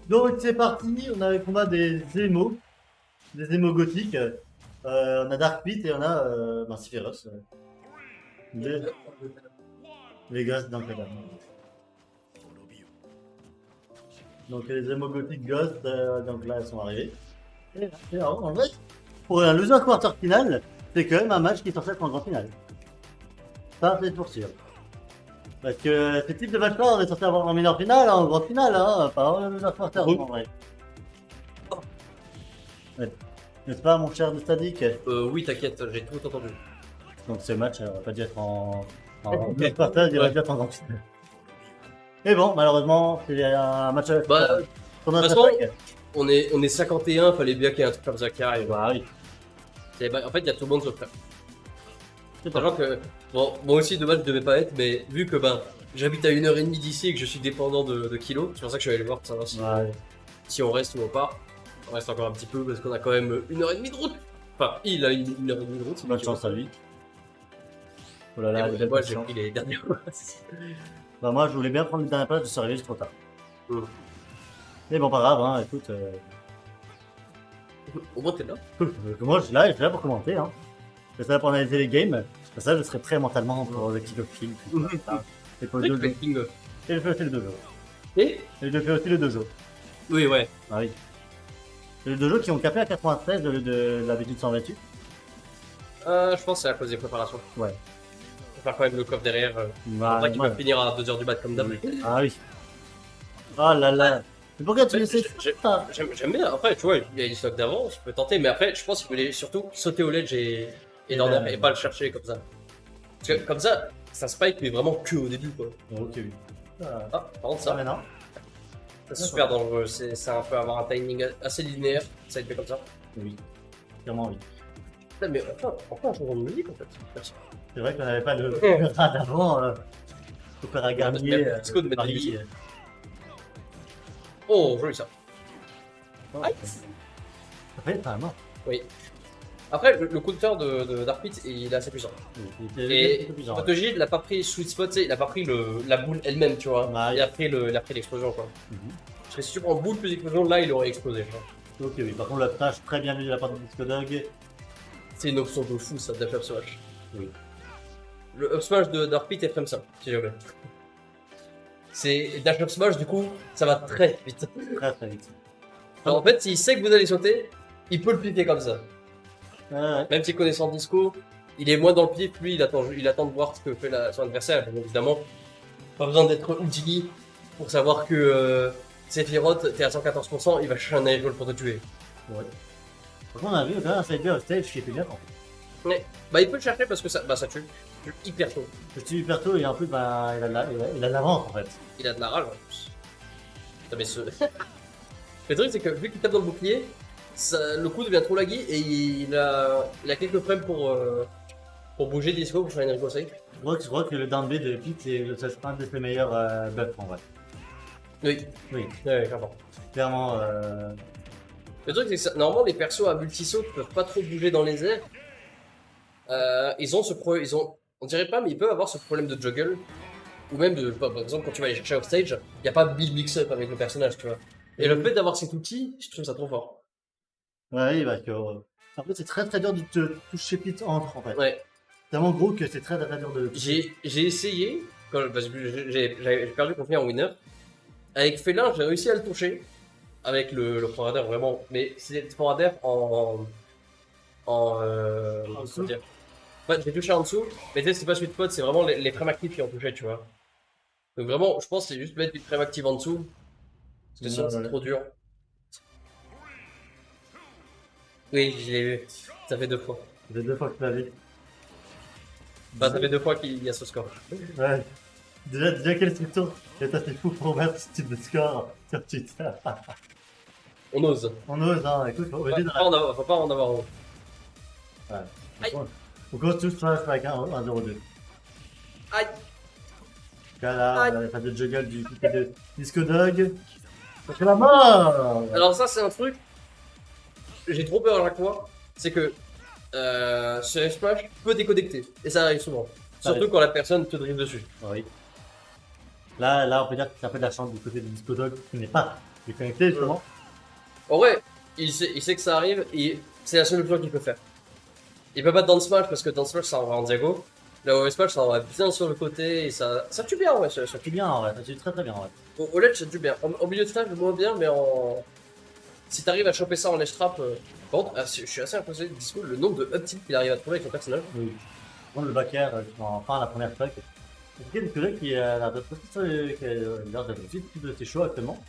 Donc c'est parti, on a le combat des émos gothiques. On a Dark Pit et on a Sephiroth. Les gosses dans le cadavre. Donc les émos gothiques Ghost, donc là elles sont arrivées. Et en vrai, pour un loser quarter final, c'est quand même un match qui est censé être en grand final. Ça c'est pour sûr. Parce que ce type de match-là, on est censé avoir en mineur final, en grande finale, hein, pas en loser quarter en vrai. Ouais. N'est-ce pas mon cher Nostadic? Oui, t'inquiète, j'ai tout entendu. Donc ce match aurait pas dû être en loser quarter, il aurait dû être en grande finale. Mais bon, malheureusement, c'est un match Bah, pour notre de toute façon, attaque. on est 51, fallait bien qu'il y ait un truc comme ça qui arrive. Bah oui. En fait, il y a tout le monde sauf frère. C'est pas Sachant que, bon, moi aussi de base je devais pas être, mais vu que j'habite à 1h30 d'ici et que je suis dépendant de kilos, c'est pour ça que je suis allé voir pour savoir si on reste ou on part. On reste encore un petit peu parce qu'on a quand même 1h30 de route. Enfin, il a 1h30 de route. Bonne chance à lui. Oh là là, moi j'ai pris les dernières places. Bah moi je voulais bien prendre les dernières places, je suis arrivé juste trop tard. Mm. Mais bon, pas grave, hein, écoute. Au moins t'es là. Moi je suis là pour commenter. Hein. Je suis là pour analyser les games. Pour ça je serai prêt mentalement pour le kick of king. Et pour le dojo. Et je fais aussi le dojo. Et je fais aussi le dojo. oui, ouais. Ah oui. C'est le dojo qui ont capé à 93 au lieu de l'habitude 128. Je pense que c'est à cause des préparations. Ouais. On va faire quand même le coffre derrière. Bah, C'est vrai qu'il va finir à 2h du mat comme d'hab. Ah oui. Oh là là. Mais pourquoi tu laissais ça? J'aime bien. Après, tu vois, il y a des stocks d'avance, je peux tenter, mais après, je pense qu'il voulait surtout sauter au ledge et dormir et pas le chercher comme ça. Parce que comme ça spike, mais vraiment que au début, quoi. Ok, oui. Ah, par contre, Ça ça, maintenant. c'est super dangereux. C'est un peu avoir un timing assez linéaire, ça être fait comme ça. Oui. Clairement oui. Putain, mais enfin, un changement de musique en fait. Merci. C'est vrai qu'on n'avait pas le rat d'avant. Opéra Garnier. Parce qu'on devait mettre Paris. des Oh, joli ça. Ça fait pas mal. Oui. Après, le counter de Dark Pit, il est assez puissant. Et Protogy, il a pas pris Sweet Spot, il a pas pris la boule elle-même, tu vois. Ouais. Il a pris l'explosion, quoi. Parce que si tu prends boule plus explosion, là, il aurait explosé. Ok, oui. Par contre, la tâche très bien vue de la part de Disco Dog. C'est une option de fou, ça, Dash Up Smash. Oui. Le Up Smash de Dark Pit est comme ça, si jamais. C'est Dash Up Smash, du coup, ça va très vite. Très très vite. Alors, en fait, s'il sait que vous allez sauter, il peut le piquer comme ça. Ouais. Même si connaissant Disco, il est moins dans le pif, lui, il attend de voir ce que fait son adversaire. Donc, évidemment, pas besoin d'être ulti pour savoir que Sephiroth, t'es à 114%, il va chercher un aerial pour te tuer. Ouais. Par contre, on a vu quand même un sidebar au stage qui était bien. Mais, bah, il peut le chercher parce que ça tue. Tue hyper tôt. Je suis hyper tôt et en plus, bah, il a de l'avance en fait. Il a de la rage en plus. Putain, mais le truc, c'est que vu qu'il tape dans le bouclier, le coup devient trop laggy et il a quelques frames pour bouger Disco pour faire une Rico safe. Je crois que le down B de Pete, c'est un de ses meilleurs buffs en vrai. Oui. Oui. Ouais, clairement. Clairement. Le truc, c'est que normalement, les persos à multisaut ne peuvent pas trop bouger dans les airs. Ils ont ce problème, on dirait pas, mais ils peuvent avoir ce problème de juggle. Ou même, par exemple, quand tu vas aller chercher offstage, il n'y a pas de build mix-up avec le personnage, tu vois. Et le fait d'avoir cet outil, je trouve ça trop fort. Ouais, parce que. En fait, c'est très très dur de te toucher Pete entre en fait. Ouais. Tellement gros que c'est très très dur de. J'ai essayé, parce que j'avais perdu contre lui en winner. Avec Félin, j'ai réussi à le toucher. Avec le forwarder vraiment. Mais c'est le forwarder En dessous. Ouais, j'ai touché en dessous, mais tu sais, c'est pas sweet spot, c'est vraiment les frames actifs qui ont touché, tu vois. Donc vraiment, je pense que c'est juste mettre une frame active en dessous. Parce que sinon, c'est trop dur. Oui, je l'ai vu. Ça fait 2 fois. Ça fait 2 fois que tu l'as vu. Bah, ça fait 2 fois qu'il y a ce score. Ouais. Déjà quel tour et t'as fait fou pour mettre ce type de score sur Twitter. On ose. On ose, hein, écoute, faut oser Faut pas en avoir honte. Ouais. Aïe. On cause tous sur avec un 1-0-2. Aïe. Là, la phase de juggle du côté de Disco Dog. Ça fait la mort. Alors ça, c'est un truc. J'ai trop peur à chaque fois. C'est que ce F-Smash peut déconnecter. Et ça arrive souvent. Surtout quand la personne te drive dessus. Oui. Là, on peut dire que c'est un peu de la chance du côté du Disco Dog qui n'est pas déconnecté, justement. En vrai, il sait que ça arrive et c'est la seule chose qu'il peut faire. Il peut pas dans Smash parce que dans Smash ça envoie en diago. Là au Smash ça envoie bien sur le côté et ça tue bien ouais. Ça tue bien, en vrai. Ça tue très très bien, en vrai. Au ledge ça tue bien. Au milieu de stage moins bien mais en... Si t'arrives à choper ça en ledge trap... Par contre, je suis assez impressionné de Disco, le nombre de up tilt qu'il arrive à trouver avec son personnage. Oui. Bon, le backer, enfin, la première fois. C'est Disco Dog qui a l'air de ses choix actuellement.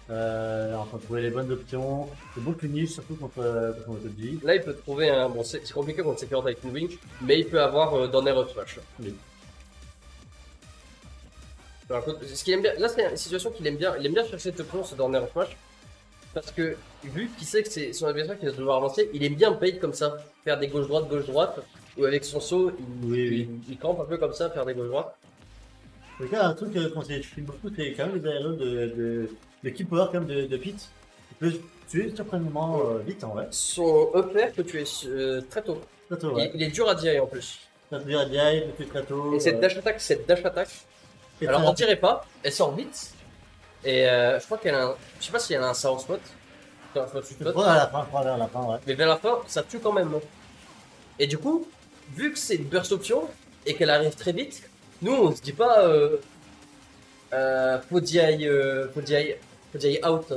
En train de trouver les bonnes options, le bon punish, surtout contre Motoji. Là il peut trouver un... Bon c'est compliqué contre Sephiroth avec une wing, mais il peut avoir dans Air Up Smash. Oui. Alors, ce qu'il aime bien, là c'est une situation qu'il aime bien, il aime bien chercher cette course dans Air Up Smash. Parce que vu qu'il sait que c'est son adversaire qui va devoir avancer, il aime bien bait comme ça, faire des gauche-droite, ou avec son saut, il campe un peu comme ça, faire des gauche-droite. En tout cas, un truc qu'on s'exprime beaucoup, c'est quand même les aériens de Keep Power quand même de Pete. Il peut tuer surprenamment vite en vrai. Son up air peut tuer très tôt. Très tôt, ouais. Il est dur à DI en plus. Ça veut dire à DI, il peut tuer très tôt. Et cette dash attack, alors on dirait pas, elle sort vite. Et je crois qu'elle a un... Je sais pas si elle a un sound spot. Je crois à la fin, ouais. Mais vers la fin, ça tue quand même. Et du coup, vu que c'est une burst option et qu'elle arrive très vite, nous on se dit pas faut DI out.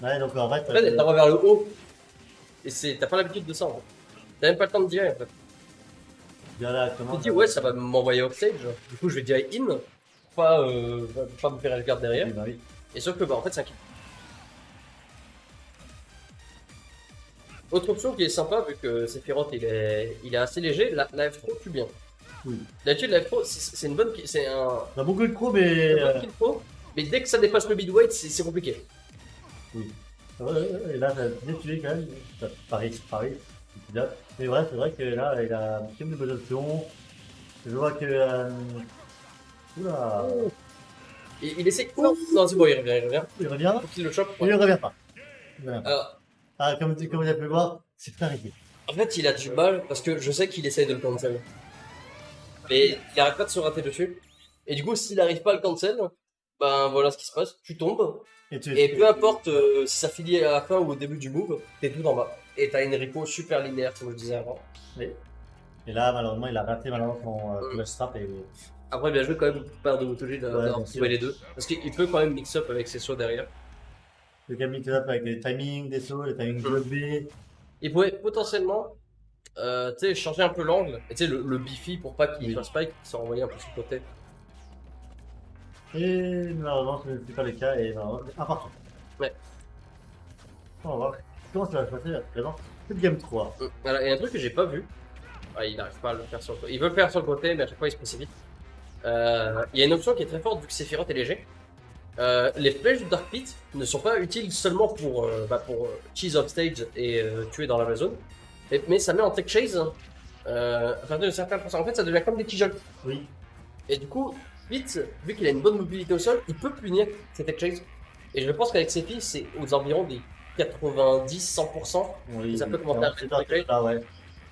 Ouais, donc en fait. En fait, elle t'envoie vers le haut. Et t'as pas l'habitude de ça en fait. T'as même pas le temps de DI en fait. Tu te dis ouais, ça va m'envoyer off stage. Du coup, je vais DI in. Pas me faire le garde derrière. Oui, bah oui. Et sauf que bah en fait, c'est un kill. Autre option qui est sympa, vu que Sephiroth il est assez léger, la F3 tue bien. Oui. D'habitude, la F3 c'est une bonne. C'est un. On a beaucoup de pro, mais. kill pro, mais dès que ça dépasse le midweight, c'est compliqué. Oui. Ouais, et là, ça a bien tué quand même. Paris. Mais ouais, c'est vrai que là, il a quand même de bonnes options. Je vois que. Oula. Il essaie. Non, c'est bon, il revient. Il revient. Faut qu'il le chope. Il ne revient pas. Il revient pas. Alors, Comme vous avez pu voir, c'est très risqué. en fait, il a du mal parce que je sais qu'il essaye de le cancel. Mais il arrête pas de se rater dessus. Et du coup, s'il n'arrive pas à le cancel, ben voilà ce qui se passe. Tu tombes. Et peu importe si ça finit à la fin ou au début du move, t'es tout en bas. Et t'as une repo super linéaire, comme je disais avant. Oui. Et là, malheureusement, il a raté son flash trap. Et... Après, bien joué quand même par de Motoji d'avoir bien trouvé sûr. les deux. Parce qu'il peut quand même mix up avec ses sauts derrière. Le game mix up avec les timings des sauts, les timings de B. Il pourrait potentiellement tu sais, changer un peu l'angle. Et tu sais, le biffy pour pas qu'il fasse spike, ça envoyer un peu sur le côté. Et malheureusement, ce n'est pas le cas. Et malheureusement, c'est un partout. Ouais. On va voir comment ça va se passer à présent. C'est le game 3. Voilà, et un truc que j'ai pas vu. Ah, il n'arrive pas à le faire sur le côté. Il veut le faire sur le côté, mais à chaque fois il se précipite. Il y a une option qui est très forte vu que Sephiroth est léger. Les flèches du Dark Pit ne sont pas utiles seulement pour cheese off stage et tuer dans la zone, mais ça met en tech chase à partir de certains pourcents. En fait, ça devient comme des tijoles. Oui. Et du coup, Pit, vu qu'il a une bonne mobilité au sol, il peut punir ces tech chase. Et je pense qu'avec ses filles, c'est aux environs des 90-100%. Oui. Ça peut commencer à faire tech là, ouais.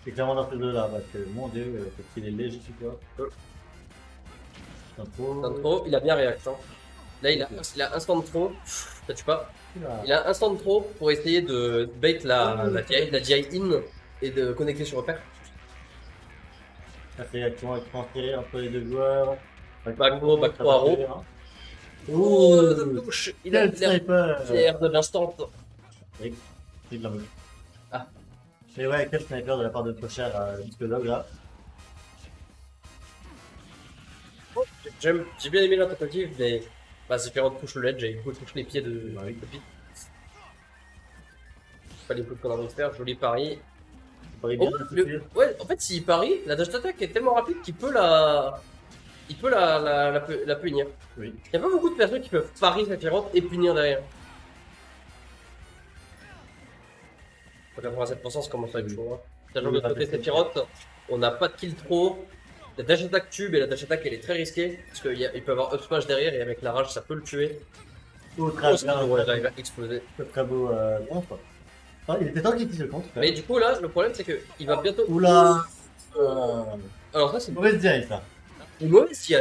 C'est clairement dans ces deux-là, parce que mon dieu, parce qu'il est léger, tu vois. Trop, il a bien réaction. Là, il a instant de trop, ça tue pas. Il a un instant de trop pour essayer de bait la DI in et de connecter sur repère. La réaction est transférée entre les deux joueurs. Back 3 ro. Oh, touche. Il a quel sniper! l'air de l'instant. Oui, c'est de la mouche. Ah. Mais ouais, quel sniper de la part de Pocher à Disco Dog là. J'ai bien aimé la tentative, mais Sephiroth touche le ledge et il touche les pieds de Pete. Pas les coups qu'on a envie de faire, joli pari. Bien, ouais, en fait, s'il parie, la dash attack est tellement rapide qu'il peut la punir. Oui. Il n'y a pas beaucoup de personnes qui peuvent parier Sephiroth et punir derrière. 87% ça commence à être chaud. Sachant que de côté Sephiroth, on n'a pas de kill trop. La dash attack tube et la dash attack elle est très risquée parce qu'il peut avoir up smash derrière et avec la rage ça peut le tuer. Oh, très bien, ouais, là, il va exploser. Très beau, non, quoi. Ah, il était temps qu'il utilise le contre. Mais du coup là, le problème c'est qu'il va bientôt. Oula! Alors ça, c'est Mauvaise direct, ça. une mauvaise TI,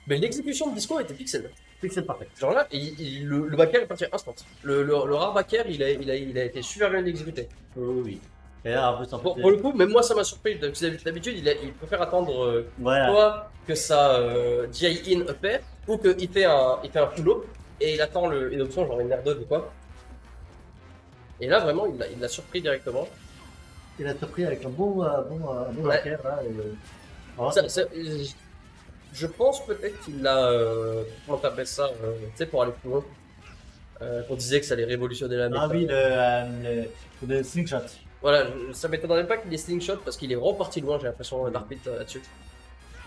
mais l'exécution de Disco était pixel. Pixel parfait. Genre là, le backer est parti instant. Le rare backer, il a été super bien exécuté. Oui. Et là, en plus, Pour le coup, même moi, ça m'a surpris. D'habitude, il préfère attendre voilà. soit que ça DI in pair, ou qu'il fait un full up, et il attend une option genre une R2 ou quoi. Et là, vraiment, il l'a surpris directement. Il a surpris avec un bon Ouais. backer, là. Alors, Je pense peut-être qu'il l'a. Comment t'appelles ça tu sais, pour aller plus loin. Qu'on disait que ça allait révolutionner la méta. ah oui, le slingshot. Voilà, ça m'étonnerait pas qu'il ait slingshot parce qu'il est vraiment parti loin, j'ai l'impression, Darpit là-dessus.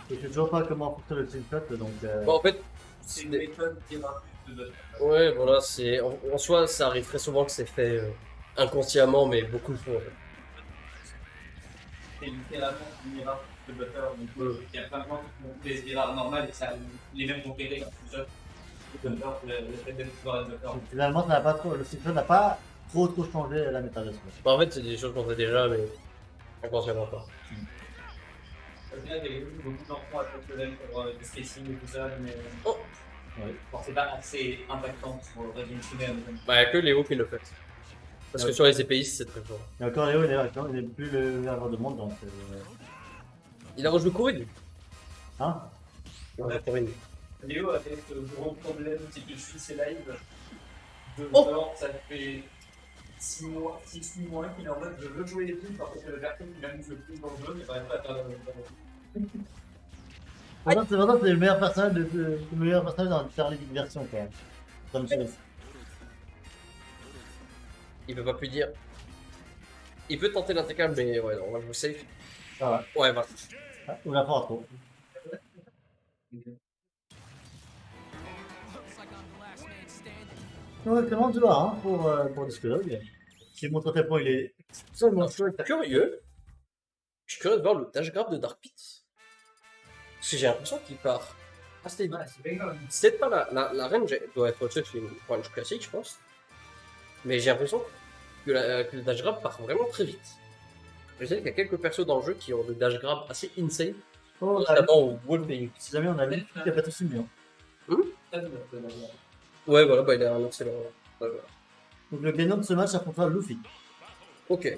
Je sais toujours pas comment fonctionne le slingshot, donc. Bon, en fait, C'est une méthode qui va plus de ouais, voilà, c'est en soi, ça arrive très souvent que c'est fait inconsciemment, mais beaucoup le font. En fait. C'est littéralement une erreur de buffer. Donc, il y a plein de gens qui font des erreurs normales et ça les mêmes repérés comme tout ça. Le fait de pouvoir être buffer. Finalement, ça n'a pas trop, le slingshot n'a pas trop changé la méta de ce jeu. Bah, en fait, c'est des choses qu'on fait déjà, mais inconsciemment pas. Au final, il y a eu beaucoup d'enfants à professionnels pour le spacing et tout ça, mais Oh. Ouais. bon, c'est pas assez impactant pour le régime tunnel. Bah, y a que Léo qui le fait. Parce que Ouais. sur les épéistes, c'est très fort. Et encore Léo, il est plus le meilleur de monde, donc. Il a rejoué Corinne. Hein? Ouais, Corinne. Léo avait ce gros problème, si tu suis ses lives, de Oh. genre, ça fait 6 mois qu'il est en mode je veux jouer les films parce que le personne qui m'amuse le plus dans le jeu, mais j'arrive pas à faire Pourtant, c'est le meilleur personnage dans faire les diversions, quoi. Comme ça. Il peut pas plus dire. Il peut tenter l'intégrale, mais ouais, on va jouer safe. Ça va. Ouais, voilà. Ah, ou la prend trop. Ouais, comment tu vas, hein, pour Discologue. Qui montre à quel point il est seulement chouette. Curieux. Je suis curieux de voir le dash grab de Dark Pit. Parce que j'ai l'impression qu'il part assez vite. C'est pas la range doit être au-dessus, c'est une range classique, je pense. Mais j'ai l'impression que le dash grab part vraiment très vite. Je sais qu'il y a quelques persos dans le jeu qui ont des dash grab assez insane, Oh, là, notamment au wallpaying. si jamais on a vu, il n'y a pas de souci, hein. Ouais, voilà, bah il a un excellent. Ouais, voilà. Donc le gagnant de ce match affrontera Luffy. Ok.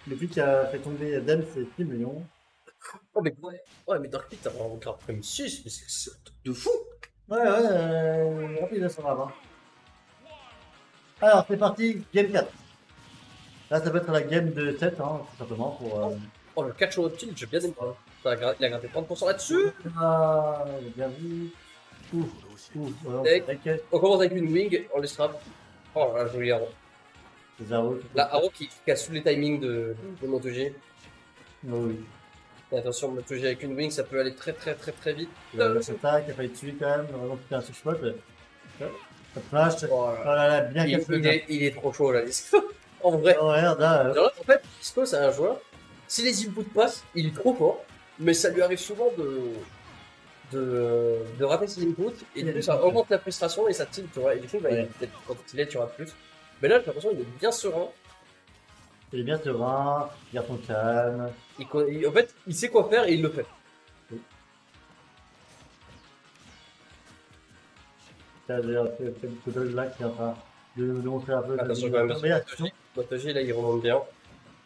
Luffy qui a fait tomber Dem, c'est 6 millions. Oh, mais, ouais, mais Dark Pit a vraiment grave comme 6, mais c'est un truc de fou! Ouais, rapide, ça va. Hein. Alors, c'est parti, game 4. Là, ça peut être la game de 7, hein, tout simplement, pour... Oh, le catch au reptile, j'ai bien aimé. Il a gratté 30% là-dessus! Ah, j'ai bien vu. Ouf, ouais, On commence avec une wing, on les strap. Oh là, joli arrow. les arrows. La arrow qui casse tous les timings de MotoG. Oui. Et attention, MotoG avec une wing, ça peut aller très vite. Le Sota qui a failli tuer quand même, vraiment c'était un sous-spot. Ça flash. Oh Oh là là, bien cassé. il est trop chaud là, Disco. En vrai. Oh, regarde, là. Alors là, en fait, Disco, c'est un joueur. Si les inputs passent, il est trop fort. Mais ça lui arrive souvent de rater ses inputs. Et du coup, ça augmente la frustration et ça tilt, tu vois. Et du coup, bah, Ouais. peut-être quand il est, tu rates plus. Mais là, j'ai l'impression qu'il est bien serein. Il est bien serein, garçon calme. En fait, il sait quoi faire et il le fait. T'as d'ailleurs fait beaucoup de là qui est en train de nous montrer un peu. Attention quand même, Mais attention. MotoG, là, il remonte bien.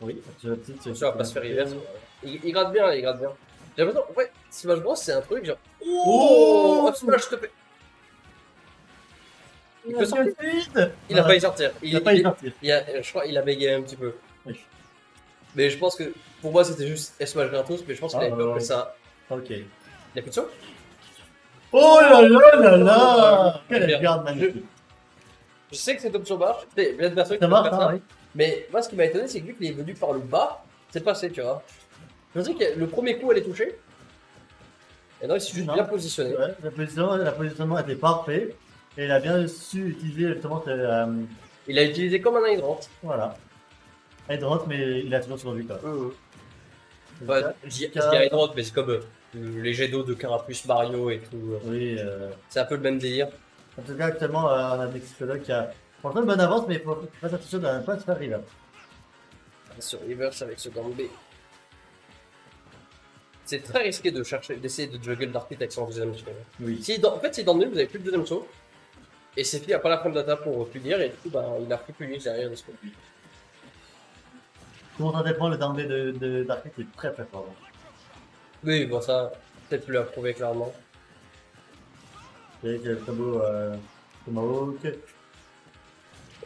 Oui, tu la petite. Attention à pas se faire reverse. Il gratte bien, il gratte bien. J'ai l'impression, en fait, Smash Bros, c'est un truc genre. Oh, Hop, Smash, s'il te plaît. Il peut sortir. vite. Il a failli sortir. Il a failli sortir. Je crois qu'il a bégayé un petit peu. Oui. Mais je pense que pour moi c'était juste Smash gratos, mais je pense qu'il Ah, avait peur que ça. Ok. Il a plus de ça. Oh là là là là. Quelle Bien. garde magnifique. Je sais que cette option marche, tu sais, bien de personnes qui Ça peuvent marche, faire hein, ça. oui. Mais moi ce qui m'a étonné c'est que vu qu'il est venu par le bas, c'est passé, tu vois. Je me dis que le premier coup elle est touchée. Et non, il s'est juste Non. bien positionné. Ouais, le positionnement était parfait. Et il a bien su utiliser justement Il a utilisé comme un hydrant. voilà. Hydrant, mais il a toujours survécu quoi. Ouais, je dis hydrant, mais c'est comme les jets d'eau de Carapuce Mario et tout. Oui, C'est un peu le même délire. en tout cas actuellement on a des psychologues qui a franchement une bonne avance, mais il faut faire attention de ne pas se faire river. Sur Reverse avec ce gambé. c'est très risqué de chercher, d'essayer de juggle d'architecte en deuxième saut. Oui. En fait, si dans le nul, vous avez plus de deuxième saut, et Sephi a pas la frame d'attaque pour punir, et du coup, bah, il a pris punir derrière de ce coup. Comment ça dépend le danger d'Arctic est très très fort. Oui, bon, ça, peut-être plus à prouver clairement. C'est le tableau Tomahawk.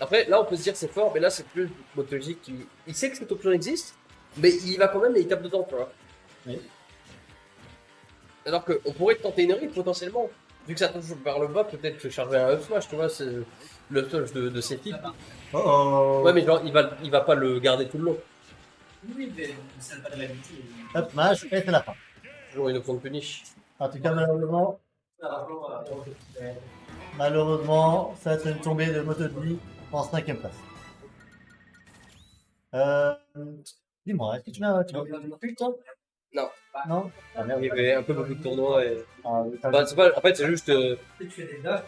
Après, là, on peut se dire c'est fort, mais là, c'est plus Motologique qui. Il sait que cette option existe, mais il va quand même et il tape dedans, tu vois. Oui. Alors qu'on pourrait tenter une ride potentiellement. Vu que ça touche par le bas, peut-être que charger un up smash, tu vois, c'est le up smash de Sephi. Oh oh. Ouais, mais genre, il va pas le garder tout le long. Oui, mais ça n'a pas de l'habitude. Hop, match, et c'est la fin. Toujours une option de punish. En tout cas, malheureusement, ça c'est une tombée de Motodi en 5ème place. Dis-moi, est-ce que tu m'as vu toi? Non. Non? Ah merde. Il y avait un peu beaucoup de tournois et. Ah, oui, Bah, c'est pas... En fait, c'est juste. Tu fais des docs.